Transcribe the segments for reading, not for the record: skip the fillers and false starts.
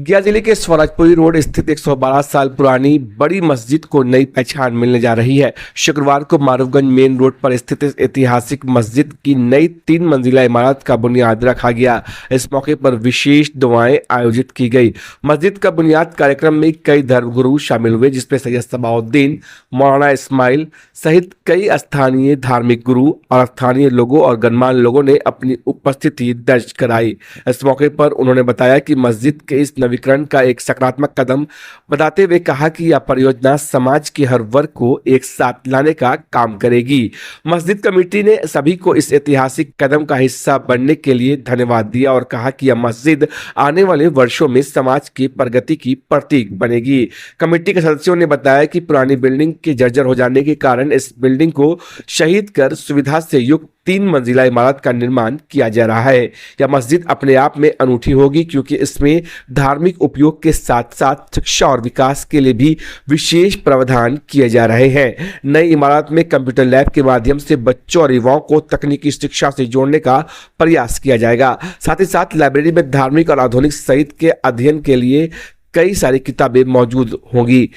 गया जिले के स्वराजपुरी रोड स्थित 112 साल पुरानी बड़ी मस्जिद को नई पहचान मिलने जा रही है। शुक्रवार को मारूफगंज मेन रोड पर स्थित इस ऐतिहासिक मस्जिद की नई 3 मंजिला इमारत का बुनियाद रखा गया। इस मौके पर विशेष दुआएं आयोजित की गई। मस्जिद का बुनियाद कार्यक्रम में कई धर्मगुरु शामिल हुए, जिसमें सैयद सबाउद्दीन, मौलाना इस्माइल सहित कई स्थानीय धार्मिक गुरु और स्थानीय लोगों और गणमान्य लोगों ने अपनी उपस्थिति दर्ज कराई। इस मौके पर उन्होंने बताया कि मस्जिद के इस नवीकरण का एक सकारात्मक कदम बताते हुए कहा कि यह परियोजना समाज के हर वर्ग को एक साथ लाने का काम करेगी। मस्जिद कमेटी ने सभी को इस ऐतिहासिक कदम का हिस्सा बनने के लिए धन्यवाद दिया और कहा कि यह मस्जिद आने वाले वर्षों में समाज की प्रगति की प्रतीक बनेगी। कमेटी के सदस्यों ने बताया कि पुरानी बिल्डिंग के जर्जर हो जाने के कारण इस बिल्डिंग को शहीद कर सुविधा से युक्त 3 मंजिला इमारत का निर्माण किया जा रहा है। यह मस्जिद अपने आप में अनूठी होगी क्योंकि इसमें धार्मिक उपयोग के साथ साथ शिक्षा और विकास के लिए भी विशेष प्रावधान किए जा रहे हैं। नई इमारत में कंप्यूटर लैब के माध्यम से बच्चों और युवाओं को तकनीकी शिक्षा से जोड़ने का प्रयास किया जाएगा। साथ ही साथ लाइब्रेरी में धार्मिक और आधुनिक साहित्य के अध्ययन के लिए कई सारी किताबें मौजूद होंगी।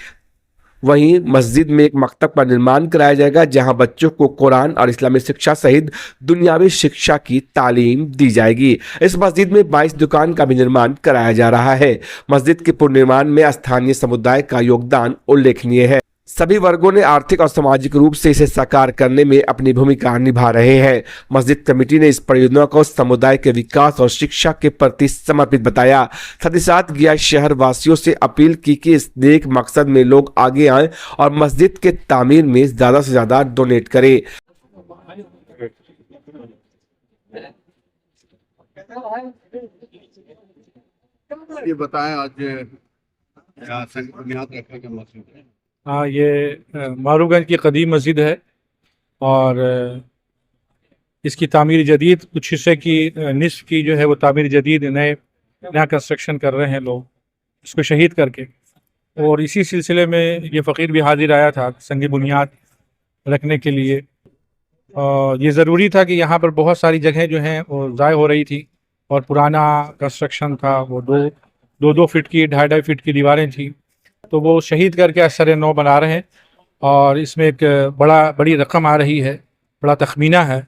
वहीं मस्जिद में एक मकतब का निर्माण कराया जाएगा, जहां बच्चों को कुरान और इस्लामी शिक्षा सहित दुनियावी शिक्षा की तालीम दी जाएगी। इस मस्जिद में 22 दुकान का भी निर्माण कराया जा रहा है। मस्जिद के पुनर्निर्माण में स्थानीय समुदाय का योगदान उल्लेखनीय है। सभी वर्गों ने आर्थिक और सामाजिक रूप से इसे साकार करने में अपनी भूमिका निभा रहे हैं। मस्जिद कमेटी ने इस परियोजना को समुदाय के विकास और शिक्षा के प्रति समर्पित बताया। साथ ही साथ गया शहर वासियों से अपील की कि इस नेक मकसद में लोग आगे आएं और मस्जिद के तामीर में ज्यादा से ज्यादा डोनेट करें। ये बताएं, आज यहाँ बुनियाद रखा गया मस्जिद है। हाँ, ये मारूगंज की कदीम मस्जिद है और इसकी तामीर जदीद कुछ हिस्से की निस्फ की जो है वो तामीर जदीद नया कंस्ट्रक्शन कर रहे हैं लोग इसको शहीद करके। और इसी सिलसिले में ये फ़कीर भी हाजिर आया था संग बुनियाद रखने के लिए। और ये ज़रूरी था कि यहाँ पर बहुत सारी जगह जो हैं वो ज़ाय हो रही थी और पुराना कंस्ट्रक्शन था, वो 2-2 फीट की 2.5 फीट की दीवारें थी, तो वो शहीद करके असर नौ बना रहे हैं। और इसमें एक बड़ी रकम आ रही है, बड़ा तखमीना है,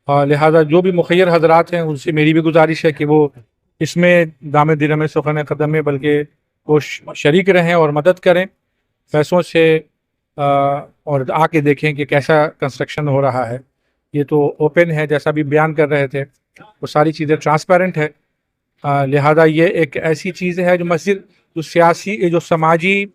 और लिहाजा जो भी मुखय्यर हजरात हैं उनसे मेरी भी गुजारिश है कि वो इसमें दाम दिरम सुखन कदम में बल्कि वो शरीक रहें और मदद करें पैसों से, और आके देखें कि कैसा कंस्ट्रक्शन हो रहा है। ये तो ओपन है, जैसा भी बयान कर रहे थे, वो सारी चीज़ें ट्रांसपेरेंट है। लिहाजा ये एक ऐसी चीज़ है जो मस्जिद जो सियासी जो समाजी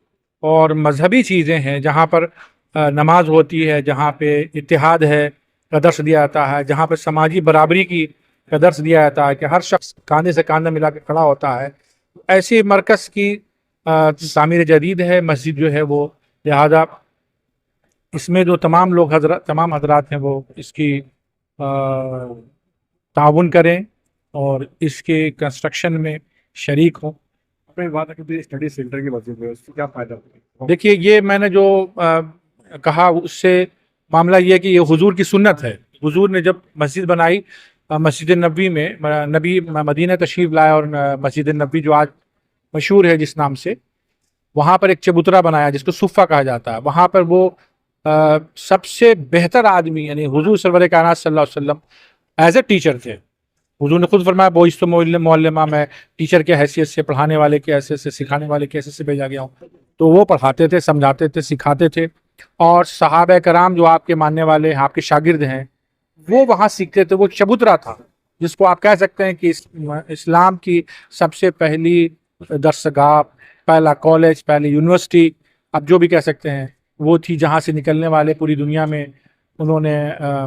और मजहबी चीज़ें हैं, जहाँ पर नमाज होती है, जहाँ पे इत्तेहाद है का दर्स दिया जाता है, जहाँ पे समाजी बराबरी की का दर्स दिया जाता है कि हर शख्स कांधे से कांधा मिला के खड़ा होता है, ऐसे मरकज़ की तामीर जदीद है मस्जिद जो है वो। लिहाजा इसमें जो तमाम हजरात हैं वो इसकी ताउन करें और इसके कंस्ट्रक्शन में शरीक हों। स्टडी सेंटर की मस्जिद में उससे क्या फायदा होगा? देखिए, ये मैंने जो कहा उससे मामला ये है कि ये हुजूर की सुन्नत है। हुजूर ने जब मस्जिद बनाई मस्जिद नबी में, नबी मदीना तशरीफ लाया और मस्जिद नबी जो आज मशहूर है जिस नाम से, वहाँ पर एक चबूतरा बनाया जिसको सुफ़ा कहा जाता है। वहाँ पर वो सबसे बेहतर आदमी यानी हुजूर सरवर कायनात सल्लल्लाहु अलैहि वसल्लम एज ए टीचर थे। हुजूर ने खुद फरमाया, बोइस तो मौलमा, मैं टीचर के हैसियत से, पढ़ाने वाले के हैसियत से, सिखाने वाले के हैसियत से भेजा गया हूँ। तो वो पढ़ाते थे, समझाते थे, सिखाते थे, और सहाबा कराम जो आपके मानने वाले हैं, आपके शागिर्द हैं, वो वहाँ सीखते थे। वो चबूतरा था जिसको आप कह सकते हैं कि इस्लाम की सबसे पहली दरसगाह, पहला कॉलेज, पहली यूनिवर्सिटी, आप जो भी कह सकते हैं, वो थी, जहाँ से निकलने वाले पूरी दुनिया में उन्होंने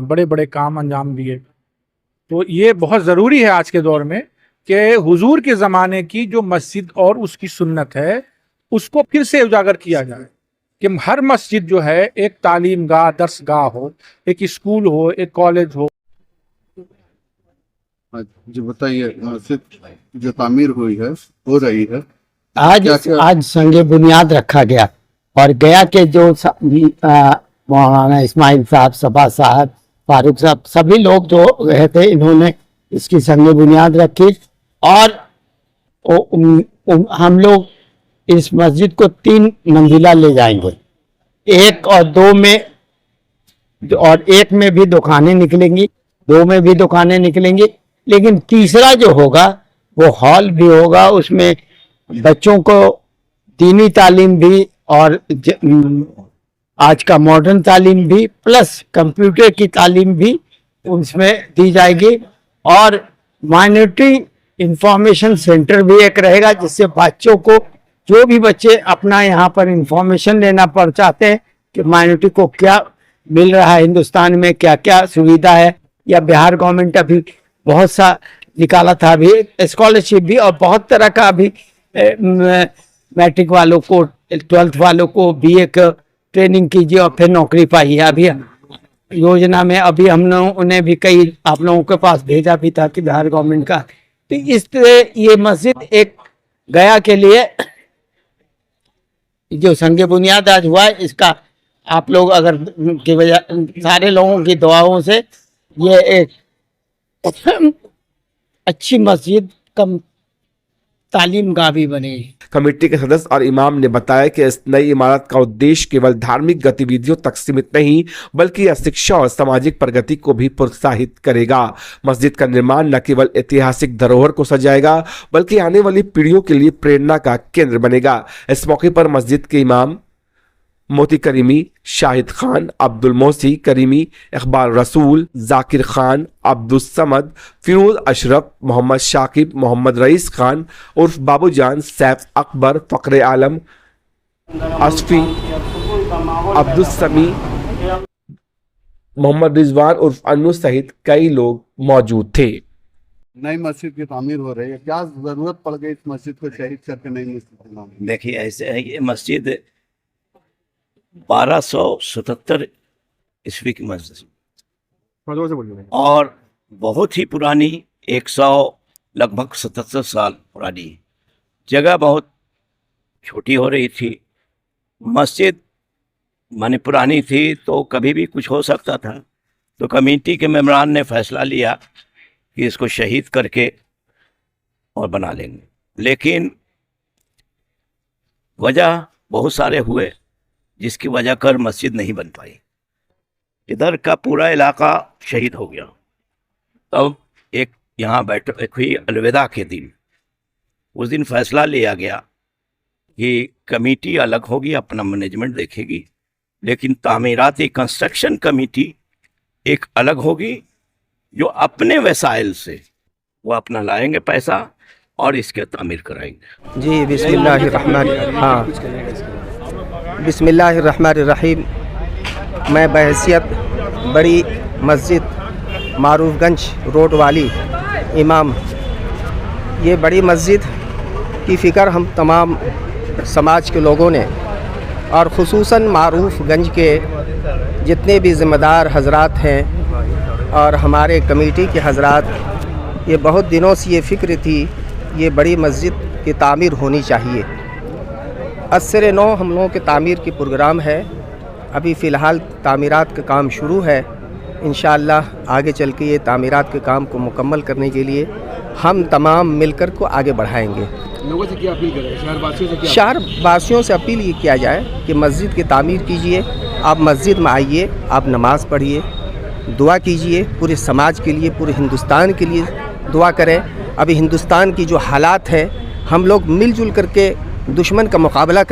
बड़े बड़े काम अंजाम दिए। तो ये बहुत ज़रूरी है आज के दौर में कि हुजूर के ज़माने की जो मस्जिद और उसकी सुन्नत है उसको फिर से उजागर किया जाए कि हर मस्जिद जो है एक तालीम गाह, दर्स गाह हो, एक स्कूल हो, एक कॉलेज हो। जी बताइए, मस्जिद जो तामीर हुई है, हो रही है, आज संगे बुनियाद रखा गया और गया के जो मौलाना इस्माइल साहब, सबा साहब, फारूक साहब, सभी लोग जो गए थे, इन्होंने इसकी संगे बुनियाद रखी और हम लोग इस मस्जिद को 3 मंजिला ले जाएंगे। एक और 2 में और 1 में भी दुकानें निकलेंगी, 2 में भी दुकानें निकलेंगी, लेकिन तीसरा जो होगा वो हॉल भी होगा। उसमें बच्चों को दीनी तालीम भी और आज का मॉडर्न तालीम भी प्लस कंप्यूटर की तालीम भी उसमें दी जाएगी। और माइनॉरिटी इंफॉर्मेशन सेंटर भी एक रहेगा, जिससे बच्चों को, जो भी बच्चे अपना यहाँ पर इंफॉर्मेशन लेना पड़ चाहते हैं कि माइनॉरिटी को क्या मिल रहा है, हिंदुस्तान में क्या क्या सुविधा है, या बिहार गवर्नमेंट अभी बहुत सा निकाला था, अभी स्कॉलरशिप भी, और बहुत तरह का अभी मैट्रिक वालों को, 12th वालों को BA का ट्रेनिंग कीजिए और फिर नौकरी पाइए। अभी योजना में अभी हम लोग उन्हें भी कई आप लोगों के पास भेजा भी था कि बिहार गवर्नमेंट का। तो इस तरह ये मस्जिद एक गया के लिए जो संगे बुनियाद आज हुआ है, इसका आप लोग अगर की वजह सारे लोगों की दुआओं से ये एक अच्छी मस्जिद कम तालीम गाह भी बनेगी। कमेटी के सदस्य और इमाम ने बताया कि इस नई इमारत का उद्देश्य केवल धार्मिक गतिविधियों तक सीमित नहीं, बल्कि यह शिक्षा और सामाजिक प्रगति को भी प्रोत्साहित करेगा। मस्जिद का निर्माण न केवल ऐतिहासिक धरोहर को सजाएगा, बल्कि आने वाली पीढ़ियों के लिए प्रेरणा का केंद्र बनेगा। इस मौके पर मस्जिद के इमाम मोती करीमी, शाहिद खान, अब्दुल मोसी करीमी, इकबाल रसूल, जाकिर खान, अब्दुल समद, फिरोज अशरफ, मोहम्मद शाकिब, मोहम्मद रईस खान उर्फ बाबूजान, सैफ अकबर, फखरे आलम, असफी, अब्दुल समी, मोहम्मद रिजवान उर्फ अन्नू सहित कई लोग मौजूद थे। नई मस्जिद की तामीर हो रही है, क्या जरूरत पड़ गई इस मस्जिद को शहीद करके नई मस्जिद बनाने? देखिए ऐसे है, ये मस्जिद 1277 ईस्वी की मस्जिद और बहुत ही पुरानी, 100 लगभग 77 साल पुरानी। जगह बहुत छोटी हो रही थी, मस्जिद माने पुरानी थी तो कभी भी कुछ हो सकता था। तो कमेटी के मेंबरान ने फैसला लिया कि इसको शहीद करके और बना लेंगे, लेकिन वजह बहुत सारे हुए जिसकी वजह कर मस्जिद नहीं बन पाई। इधर का पूरा इलाका शहीद हो गया। तब एक यहाँ बैठक हुई अलविदा के दिन, उस दिन फैसला लिया गया कि कमेटी अलग होगी, अपना मैनेजमेंट देखेगी, लेकिन तामीराती कंस्ट्रक्शन कमेटी एक अलग होगी जो अपने वसाइल से वो अपना लाएंगे पैसा और इसके तामीर कराएंगे। जी बिस्मिल्लाहिर्रहमानिर्रहीम। मैं बहैसियत बड़ी मस्जिद मारूफगंज रोड वाली इमाम, ये बड़ी मस्जिद की फ़िक्र हम तमाम समाज के लोगों ने और ख़ुसूसन मारूफगंज के जितने भी ज़िम्मेदार हजरात हैं और हमारे कमेटी के हजरात, ये बहुत दिनों से ये फ़िक्र थी ये बड़ी मस्जिद की तामीर होनी चाहिए। असर 9 हम लोगों के तामीर की प्रोग्राम है। अभी फ़िलहाल तामीरात का काम शुरू है। इंशाअल्लाह आगे चल के ये तामीरात के काम को मुकम्मल करने के लिए हम तमाम मिलकर को आगे बढ़ाएंगे। लोगों से क्या अपील करें? शहरवासियों से अपील ये किया जाए कि मस्जिद की तामीर कीजिए, आप मस्जिद में आइए, आप नमाज़ पढ़िए, दुआ कीजिए, पूरे समाज के लिए, पूरे हिंदुस्तान के लिए दुआ करें। अभी हिंदुस्तान की जो हालात हैं, हम लोग मिलजुल करके दुश्मन का मुकाबला कर